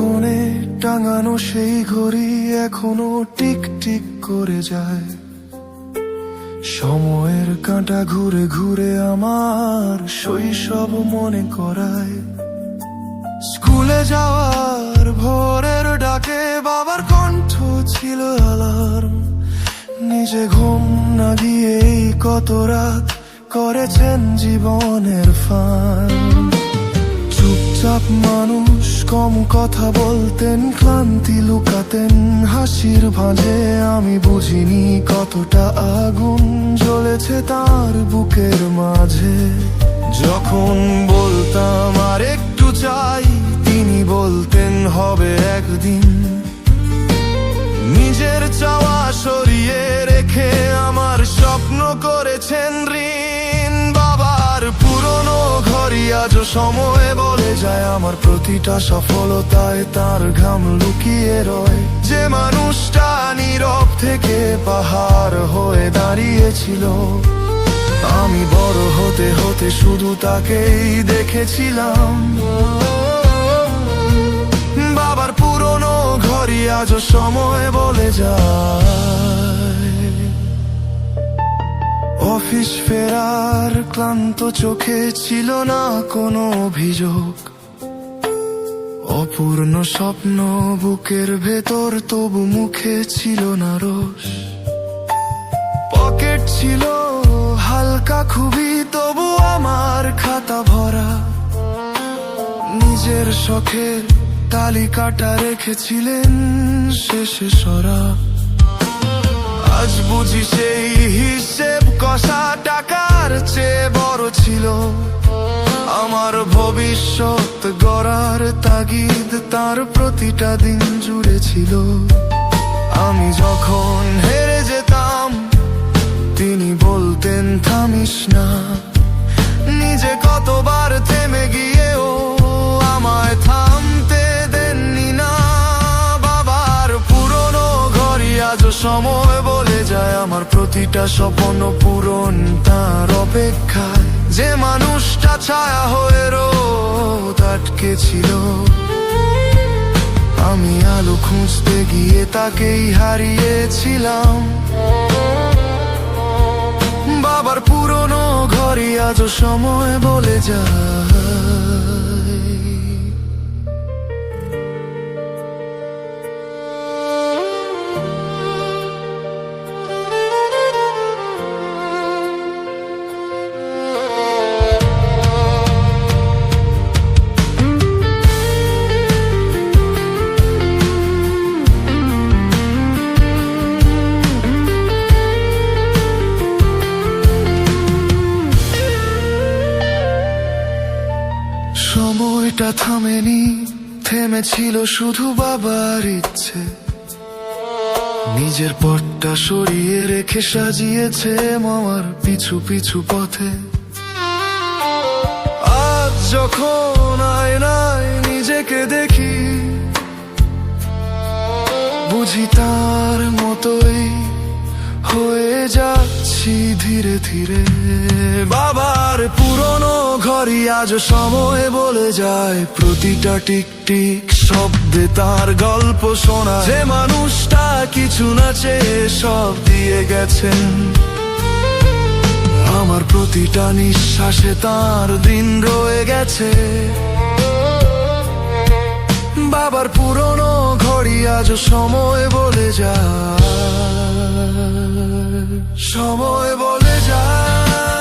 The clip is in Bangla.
কোণে টাঙানো সেই ঘড়ি এখনো টিক টিক করে যায়। সময়ের কাঁটা ঘুরে ঘুরে আমার শৈশব মনে করায়। স্কুলে যাওয়ার ভোরের ডাকে বাবার কণ্ঠ ছিল অ্যালার্ম। নিজে ঘুম না গিয়েই কত রাত করেছেন জীবনের ফান। চুপচাপ মানুষ, কম কথা বলতেন, ক্লান্তি লুকাতেন হাসির ভাঁজে। আমি বুঝিনি কতটা আগুন জ্বলেছে তার বুকের মাঝে। যখন বলতাম আর একটু চাই, তিনি বলতেন হবে একদিন। নিজের চাওয়া সরিয়ে রেখে আমার স্বপ্ন করেছেন ঋণ। বাবার পুরনো ঘড়ি আজও সময়ে বলে যায়, আমার প্রতিটা সফলতায় তার ঘাম লুকিয়ে রয়। যে মানুষটা নীরব থেকে পাহাড় হয়ে দাঁড়িয়েছিল, আমি বড় হতে হতে শুধু তাকেই দেখেছিলাম। বাবার পুরনো ঘড়ি আজও সময় বলে যায়। অফিস ফেরার ক্লান্ত চোখে ছিল না কোনো অভিযোগ। অপূর্ণ স্বপ্ন বুকের ভেতর, তবু মুখে ছিল না রোষ। পকেট ছিল হালকা খুবই, তবু আমার খাতা ভরা। নিজের শখের তালিকাটা রেখেছিলেন শেষে সরা। আজ বুঝি সেই হিসেব কষা টাকার চেয়ে বড় ছিল। আমার ভবিষ্যৎ গড়ার তাগিদ তার প্রতিটা দিন জুড়ে ছিল। আমি যখন হেরে যেতাম, তিনি বলতেন থামিস না। নিজে কতবার থেমে গিয়েও আমায় থামতে দেননি না। বাবার পুরনো ঘড়ি আজও সময় বলে যায়, আমার প্রতিটা স্বপ্ন পূরণ তার অপেক্ষায়। যে মানুষটা ছায়া হয়ে রোদ আটকে ছিল, আমি আলো খুঁজতে গিয়ে তাকেই হারিয়েছিলাম। বাবার পুরনো ঘড়ি আজও সময় বলে যায়। সময়টা থামেনি, থেমেছিল শুধু বাবার ইচ্ছে। নিজের পথটা সরিয়ে রেখে সাজিয়েছে মামার পিছু পিছু পথে। আজ যখন আয়নায় নিজেকে দেখি, বুঝি তার মতোই হয়ে যাচ্ছি ধীরে ধীরে। বাবার পুরনো ঘড়ি আজ সময় বলে যায়, প্রতিটা টিক টিক শব্দে তার গল্প শোনা। যে মানুষটা কিছু না চেয়ে সব দিয়ে গেছেন, আমার প্রতিটা নিঃশ্বাসে তার দিন রয়ে গেছে। বাবার পুরনো ঘড়ি আজ সময় বলে যায়, সময় বলে যায়।